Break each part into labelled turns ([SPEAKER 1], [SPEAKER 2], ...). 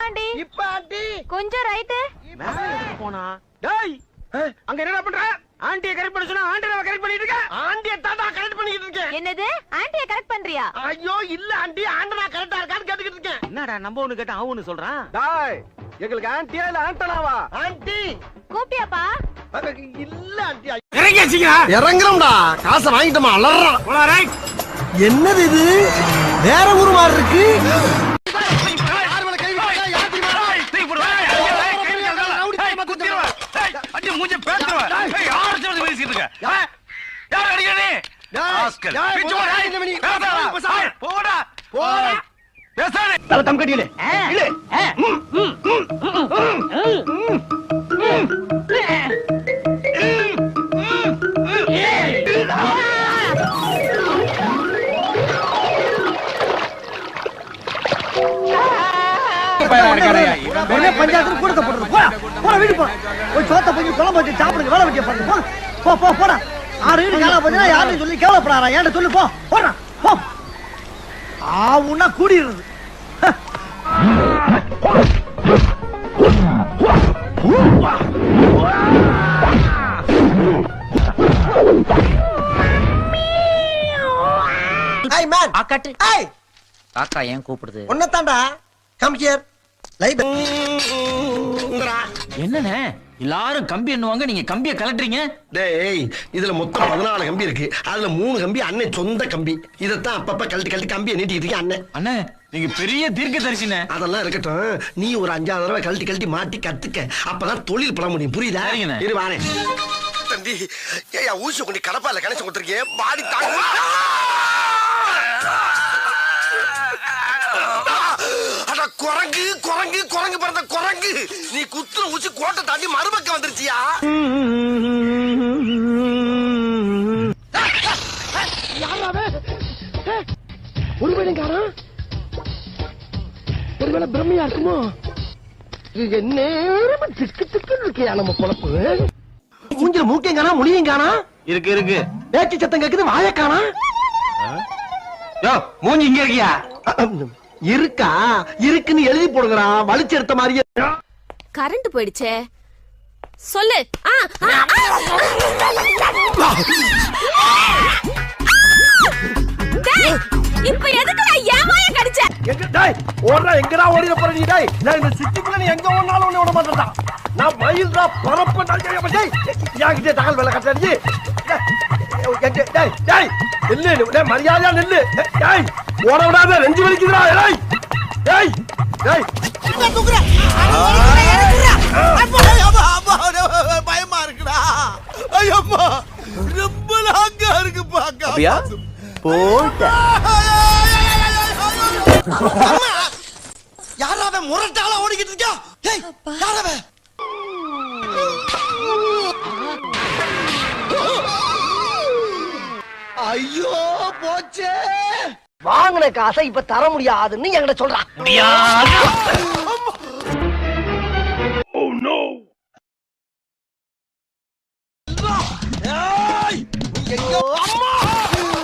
[SPEAKER 1] இப்ப ஆண்டி
[SPEAKER 2] கொஞ்சம் ரைட்டு.
[SPEAKER 1] போனா டேய் அங்க என்னடா பண்ற? ஆண்டியை கரெக்ட் பண்ண சொன்னா ஆண்டியை கரெக்ட் பண்ணிட்டு இருக்க. ஆண்டியை தாண்டா கரெக்ட் பண்ணிட்டு இருக்கேன்.
[SPEAKER 2] என்னது ஆண்டிய கரெக்ட் பண்றியா?
[SPEAKER 1] ஐயோ இல்ல ஆண்டி, ஆண்டனா கரெக்டா இருக்கான்னு கேட்டுக்கிட்டு இருக்கேன்.
[SPEAKER 3] என்னடா நம்ம ஒண்ணு கேட்டா அவன் ஒண்ணு சொல்றான்.
[SPEAKER 1] டேய் எங்களுக்கு ஆண்டியா இல்ல ஆண்டனாவா? ஆண்டி
[SPEAKER 2] கூப்பியாப்பா?
[SPEAKER 1] இல்ல ஆண்டி.
[SPEAKER 3] இறங்கியாச்சுங்களா?
[SPEAKER 1] இறங்குறோம்டா, காசை வாங்கிட்டோமா அலறான். என்னது இது? வேற ஊர் மாதிரி இருக்கு. தம் கட்டியில
[SPEAKER 4] பஞ்சாயத்து கூடத்தை போடுறது. போடா போடா, வீடு போ. போய் சோத்த போய் குழம்பு வச்சு சாப்பிடுங்க, வேலை வெட்டிய பாருங்க. போ போ போடா. 6 வீடு காலா போச்சுன்னா யாரும் சொல்லி கேவலப்படாரா? ஏன்டா சொல்லு, போ போடா போ. ஆவுன்னா கூடிடுறது.
[SPEAKER 1] Hi man.
[SPEAKER 5] ஆக்காட்டு.
[SPEAKER 1] ஹாய்
[SPEAKER 5] காக்கா ஏன் கூப்பிடுது?
[SPEAKER 1] ஒன்னதான்டா. Come here. லைவ்.
[SPEAKER 5] என்னண்ணே எல்லாரும் கம்பி எண்ணுவாங்க, நீங்க கம்பிய கலட்டுறீங்க.
[SPEAKER 1] டேய் இதுல மொத்தம் 14 கம்பி இருக்கு. அதுல 3 கம்பி அண்ணன் சொந்த கம்பி. இதத்தான் அப்பப்ப கழட்டி கழட்டி கம்பியை நீட்டிட்டு இருக்கேன் அண்ணன்.
[SPEAKER 5] அண்ணே நீங்க பெரிய தீர்க்கதரிசினே.
[SPEAKER 1] அதெல்லாம் இருக்கட்டும், நீ ஒரு 5 தடவை கழட்டி கழட்டி மாட்டி கத்துக்க. அப்பதான் தொழில் பண்ண முடியும். புரியுதா?
[SPEAKER 5] சரிங்கண்ணே.
[SPEAKER 1] இரு வாரேன். தம்பி ஏயா ஊசி கொண்டு கடப்பால கணேச கொடுத்துருக்கேன். பாடி தாங்க. அட குரங்கு குரங்கு குரங்கு பிறந்த குரங்கு, நீ குத்துற ஊசி கோட்டை தாண்டி மறுபக்கம் வந்துருச்சியா? ஒருவேளை பிரம்மையா இருக்குமோ? என்ன திக்கு திக்கு இருக்கியா நம்ம பொழப்பு? மூஞ்சில மூக்கையும் காணா, மொழியும் காணா.
[SPEAKER 3] இருக்கு இருக்கு.
[SPEAKER 1] பேச்சு சத்தம் கேக்குது, வாய காணா.
[SPEAKER 3] யோ மூஞ்சி இங்க இருக்கியா?
[SPEAKER 1] இருக்கா? இருக்குன்னு எழுதி போடுங்கடா, வலிச்சு எடுத்த மாதிரியே.
[SPEAKER 2] கரண்ட் போயிடுச்சே. சொல்லு. இப்ப எதுக்கு நான் ஏமாய கடிச்ச?
[SPEAKER 1] எங்க டேய் ஓடுறா, எங்கடா ஓடிற போற நீ? டேய் நான் இந்த சிட்டிக்குள்ள நீ எங்க ஓடுனாலும் உன்னை விட மாட்டேன்டா. நான் மயில்டா பரப்ப டேய் யாகிட்டே தகவல் வேலை கட்டாடி. டேய் டேய் நில்லு, டேய் மரியாதையா நில்லு. டேய் ஓட விடாத, நெஞ்சு வலிக்குதுடா. டேய் டேய் டேய் பயமா இருக்குடா. ஐயம்மா ரொம்ப லாங்கா இருக்கு பாக்க. அப்படியே போடா. யாராவே முரட்டால ஓடிக்கிட்டு இருக்கா? டேய் யாராவே? ஐயோ போச்சே. வாங்கின காசை இப்ப தர முடியாதுன்னு என்கிட்ட சொல்றான். முடியாது. Oh no. ஏய் எங்க அம்மா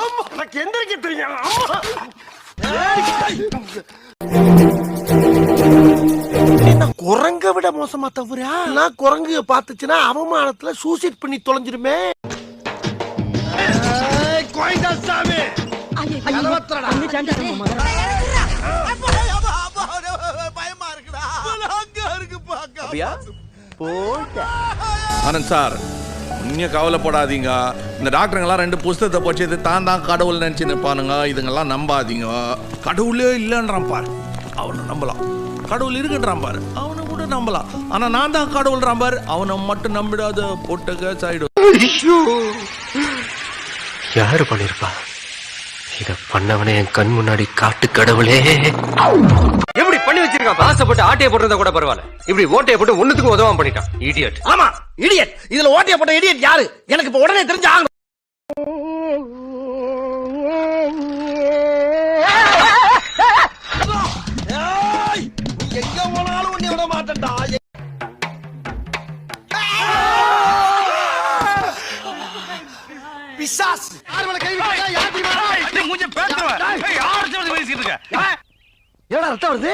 [SPEAKER 1] அம்மா எனக்கு எந்திரிக்க தெரியும். அம்மா குரங்க விட மோசமா தவிர நான் குரங்கு பாத்துச்சுன்னா அவமானத்துல சூசைட் பண்ணி தொலைஞ்சிருமே. கோயந்தாசாமி பயமா இருக்குடா.
[SPEAKER 6] ஆனந்த் சார் இன்னும் கவலைப்படாதீங்க. இந்த டாக்டருங்கெல்லாம் 2 புஸ்தகத்தை போச்சு இது தான் கடவுள் நினைச்சு நிற்பானுங்க. இதுங்கெல்லாம் நம்பாதீங்க. கடவுளே இல்லைன்றான் பாரு, அவனை நம்பலாம். கடவுள் இருக்குன்றான் பாரு, அவனை கூட நம்பலாம். ஆனா நான் தான் கடவுள்றான் பாரு, அவனை மட்டும் நம்பிடாத போட்ட கேஸ் ஆயிடும்.
[SPEAKER 7] யாரு பண்ணிருப்பா இத? பண்ணவனே என் கண் முன்னாடி காட்டு கடவுளே. எப்படி பண்ணி வச்சிருக்கான்? ஆசைப்பட்டு ஆட்டையை போடுறத கூட பரவாயில்ல, இப்படி ஓட்டையை போட்டு ஒண்ணுத்துக்கும் உதவாம பண்ணிட்டான். இடியட்.
[SPEAKER 1] ஆமா இடியட். இதுல ஓட்டையை போட்ட இடியட் யாரு? எனக்கு இப்ப உடனே தெரிஞ்சு ஆகணும். எங்க போனாலும் உன்னை விட மாட்டேன்டா. பிசாஸ் யார் மேல கை வைக்கிறா? யார் தெரியுமா?
[SPEAKER 3] மூஞ்சி பேத்துறவ. யார் சொல்றது பேசிட்டு இருக்க?
[SPEAKER 1] ஏடா ரத்தம் வருது?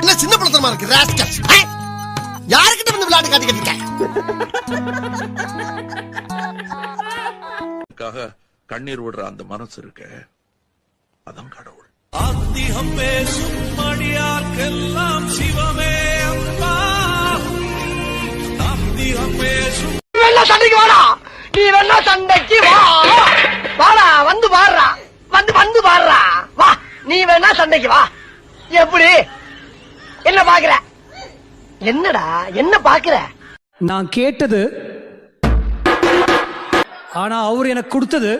[SPEAKER 1] என்ன சின்ன பழத்தனமா இருக்கு ராஸ்கல். யாருக்கிட்ட வந்து விளையாட்டு காட்டிக்கிட்டு இருக்க?
[SPEAKER 6] கண்ணீர் விடுற அந்த மனசு இருக்க, அதான் கடவுள். ஆத்திகம் பேசும் மடியார்க்கெல்லாம் சிவமே அன்பா. ஆத்திகம் பேசும்
[SPEAKER 4] சண்டைக்கு வாடா, நீ வேணா சண்டைக்கு வா. வாடா, வந்து பாடுறா, வந்து பாடுறா, வா. நீ வேணா சண்டைக்கு வா. எப்படி என்ன பாக்குற? என்னடா என்ன பாக்குற?
[SPEAKER 8] நான் கேட்டது, ஆனா அவர் எனக்கு கொடுத்தது.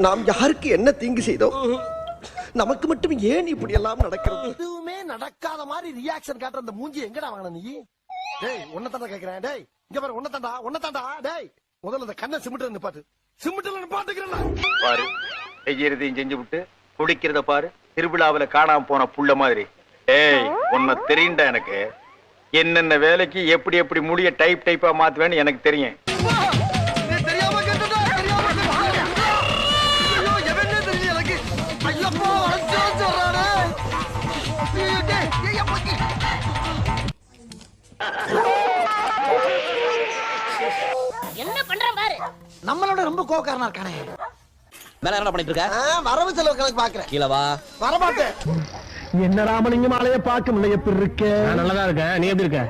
[SPEAKER 1] நாம் யாருக்கு என்ன தீங்கு செய்தோம்? நமக்கு மட்டும் ஏன் இப்படி எல்லாம் நடக்கிறது? எதுவுமே நடக்காத மாதிரி ரியாக்ஷன் காட்டுற அந்த மூஞ்சி எங்கடா வாங்கின நீ? டேய், உன்னதாண்டா கேக்குறேன். டேய், இங்க பாரு, உன்னதாண்டா. டேய், முதல்ல அந்த கண்ணை சிமிட்டு நிப்பாட்டு. சிமிட்டுல நிப்பாட்டுக்கிறேன்
[SPEAKER 3] பாரு. செய்யறதையும் செஞ்சு விட்டு குடிக்கிறத பாரு. திருவிழாவில காணாம போன புள்ள மாதிரி. ஏய், உன்னை தெரியுண்டா எனக்கு. என்னென்ன வேலைக்கு எப்படி எப்படி முடிய டைப்பா மாத்துவேன்னு எனக்கு தெரியும்.
[SPEAKER 2] என்ன பண்றான் பாரு.
[SPEAKER 4] நம்மளோட ரொம்ப கோவக்காரனா இருக்கானே.
[SPEAKER 7] மேல என்ன பண்ணிட்டு இருக்க?
[SPEAKER 1] வரவு செலவு கணக்கு பாக்குறேன்.
[SPEAKER 7] கீழ வா.
[SPEAKER 1] வரமாட்டேன்.
[SPEAKER 9] என்ன ராமலிங்கம் ஆளைய பார்க்க முடியல. எப்படி இருக்க? நல்லதா இருக்கேன். நீ எப்படி இருக்க?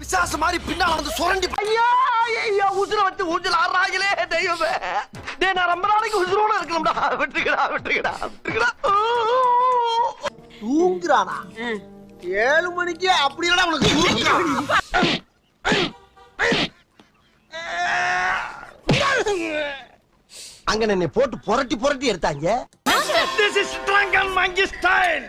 [SPEAKER 1] பிசாசு மாதிரி பின்னால வந்து சுரண்டி. ஐயா, உசுர வச்சு ஊஞ்சல் ஆடுறாங்களே தெய்வமே. டேய், நான் ரொம்ப நாளைக்கு உசுரோட இருக்கணும்டா. விட்டுக்கடா. தூங்குறானா? 7 மணிக்கு அப்படி இல்லடா உனக்கு தூங்குறான். அங்க என்னை போட்டு புரட்டி எடுத்தாங்க.
[SPEAKER 9] This is Strangan Mangi style.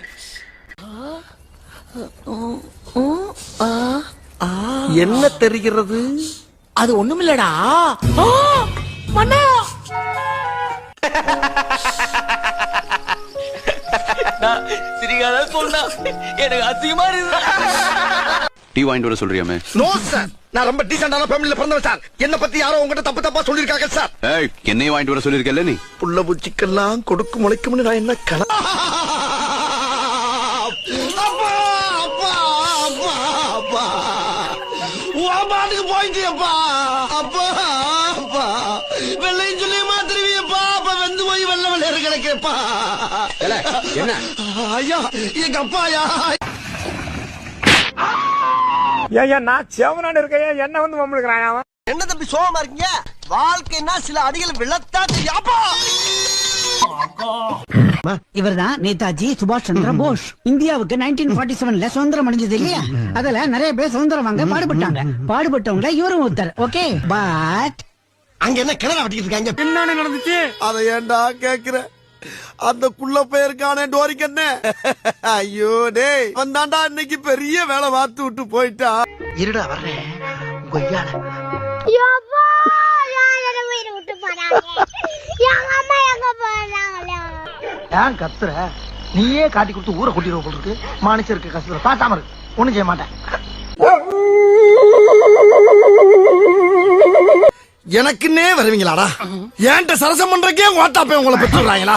[SPEAKER 1] என்ன தெரிகிறது?
[SPEAKER 4] அது ஒண்ணுமில்லடா. மண்ணா
[SPEAKER 7] சிரிக்காத சொன்னா எனக்கு அசிங்கமா இருக்கு.
[SPEAKER 10] டீ வாங்கிட்டு வர சொல்றியாமே?
[SPEAKER 1] நோ சார், நான் ரொம்ப டீசென்டான ஃபேமிலில பிறந்தவன் சார். என்ன பத்தி யாரோ உங்ககிட்ட தப்பா சொல்லிருக்காங்க சார்.
[SPEAKER 10] ஏய், என்னையும் வாங்கிட்டு வர சொல்லிருக்கல நீ?
[SPEAKER 1] புள்ள பூச்சிக்கெல்லாம் கொடுக்கும் முளைக்கும்னு நான் என்ன கண. பாட்டுக்கு போயிட்டியப்பா. அப்பா வெள்ளையும் சொல்லி மாத்திருவியப்பா. அப்ப வெந்து போய் வெள்ள கிடைக்கப்பா.
[SPEAKER 7] என்ன
[SPEAKER 1] ஐயா, எங்க அப்பா ஐயா.
[SPEAKER 9] ஏன் நான் செவனான இருக்கேன், என்ன வந்து மம்முழுக்கிறான்.
[SPEAKER 1] என்ன தம்பி சோகமா இருக்கீங்க? வாழ்க்கைன்னா சில அடிகள் விழத்தா தெரியாப்பா.
[SPEAKER 5] இவர்தான் நேதாஜி சுபாஷ் சந்திர போஸ். இந்தியாவுக்கு 1947ல சுதந்திரம் அடைஞ்சது இல்லையா? அதுல நிறைய பேர் சுதந்திரம் வாங்க பாடுபட்டவங்க இவரும் ஒருத்தர். ஓகே, பட்
[SPEAKER 1] அங்க என்ன கிணறு வெட்டிட்டு இருக்காங்க?
[SPEAKER 9] என்ன நடந்துச்சு?
[SPEAKER 1] அதை ஏன்டா கேக்குற? அந்த குள்ள போயிருக்கானே டோரிக்கண்ணே. ஐயோ டேய், வந்தாண்டா இன்னைக்கு பெரிய வேலை பார்த்து விட்டு போயிட்டா. இருடா வர்றேன். கொய்யால
[SPEAKER 4] ஏன் கத்துற? நீயே காட்டி கொடுத்து ஊரை கொட்டிடுவோம் போல இருக்கு. மனுஷருக்கு கஷ்டத்துல பார்க்காம இருக்கு. ஒண்ணும் செய்ய மாட்டேன்.
[SPEAKER 1] எனக்குன்னே வருவீங்களாடா? ஏன்ட்ட சரசம் பண்றக்கே ஓட்டாப்பே உங்களை பெற்றுறாங்களா?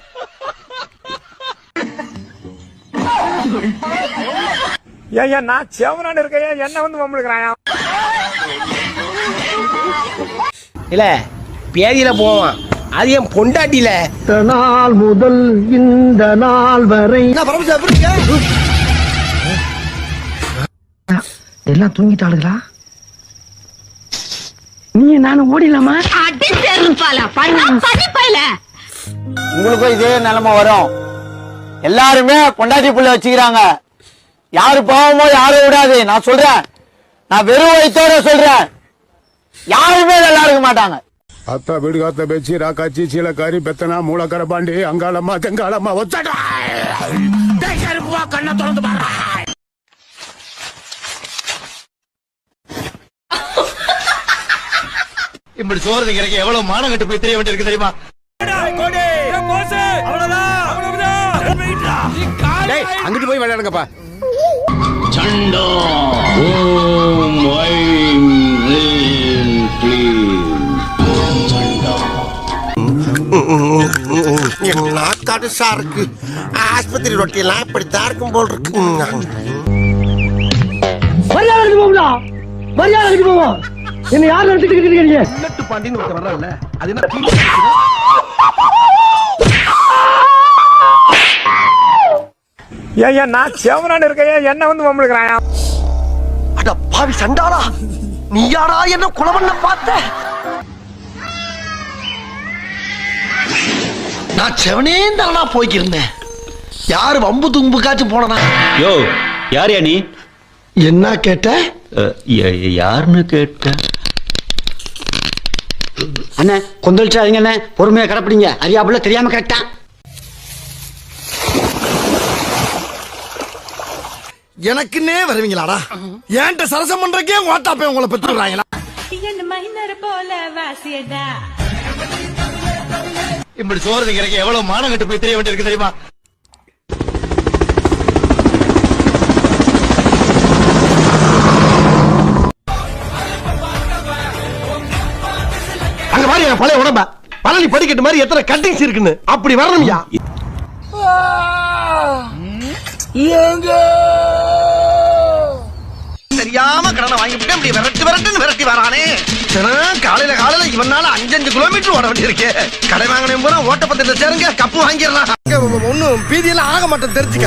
[SPEAKER 9] ஏன் நான் செவனான இருக்கேன், என்ன வந்து மம்முழுக்கிறான்.
[SPEAKER 4] இல்ல பேதியில போவான். அது என் பொண்டாட்டில.
[SPEAKER 9] நாள் முதல் இந்த நாள் வரை
[SPEAKER 4] எல்லாம் தூங்கிட்டாளுங்களா? நீ நானும் ஓடிலாமா?
[SPEAKER 11] உங்களுக்கும் இதே நிலைமை வரும். எல்லாருமே பொண்டாட்டி புள்ள வச்சுக்கிறாங்க. யாரு பாவமோ யாரும் விடாது. நான் சொல்றேன், நான் வெறும் வயிற்றோட சொல்றேன். யாருமே நல்லா இருக்க மாட்டாங்க.
[SPEAKER 12] அத்தா வீடு காத்த பேச்சு ராக்காச்சி சீலக்காரி பெத்தனா மூலக்கர பாண்டி அங்காளம்மா தெங்காளம்மா ஒத்தடா கண்ணை திறந்து பாரு.
[SPEAKER 1] இப்படி சோறு திங்கிறக்கு எவ்வளவு மானம் கட்டு போய் தெரிய வேண்டியிருக்கு தெரியுமா?
[SPEAKER 10] அங்கிட்டு போய் விளையாடுங்கப்பா.
[SPEAKER 13] சண்டா ஓம் ஐம் ரீம் க்ளீம் சண்டா.
[SPEAKER 1] கடுசா இருக்கு. ஆஸ்பத்திரி ரொட்டியெல்லாம் இப்படித்தான் இருக்கும் போல் இருக்கு.
[SPEAKER 4] மரியாதை போகுதா? மரியாதை போவோம். என்ன யார் நடத்திட்டு இருக்கீங்க?
[SPEAKER 1] புல்லட்டு பாண்டின்னு ஒருத்தர் வர்றாருல்ல, அது என்ன
[SPEAKER 9] ஏன் நான் செவனான்னு இருக்கேன், என்ன வந்து மம்பளுக்குறாயா?
[SPEAKER 1] அட பாவி சண்டாளா, நீ யாரா என்ன குலவண்ண பார்த்த? நான் செவனே தானா போய்க்கிருந்தேன். யாரு வம்பு தும்புக்காச்சும் போனா?
[SPEAKER 7] யோ யார் நீ?
[SPEAKER 1] என்ன கேட்ட?
[SPEAKER 7] யாருன்னு கேட்ட?
[SPEAKER 11] அண்ணே கொந்தளிச்சாதீங்க அண்ணே, பொறுமையா கடப்பிடிங்க. அறியாப்புல தெரியாம கேட்டான்.
[SPEAKER 1] எனக்குன்னே வருவீங்களாடா? ஏன்ட்ட சரசம் பண்றக்கே ஓட்டாப்பே உங்களை பெற்றுறாங்களா? இப்படி சோறுங்கிறக்கு எவ்வளவு மானம் கட்டு போய் தெரிய வேண்டியிருக்கு தெரியுமா? அங்க மாதிரி என் பழைய உடம்ப பழனி படிக்கட்டு மாதிரி எத்தனை கட்டிங்ஸ் இருக்குன்னு அப்படி வரணும்யா. தெரியாம கடனை வாங்கிட்டு அப்படி விரட்டி வரானே. காலையில இவனால 5 கிலோமீட்டர் ஓட வேண்டி இருக்கு. கடை வாங்கின பூரா ஓட்டப்பந்தயத்துல சேருங்க, கப்பு வாங்கிடலாம். ஒன்னும் பீதியெல்லாம் ஆக மாட்டேன் தெரிஞ்சுக்க.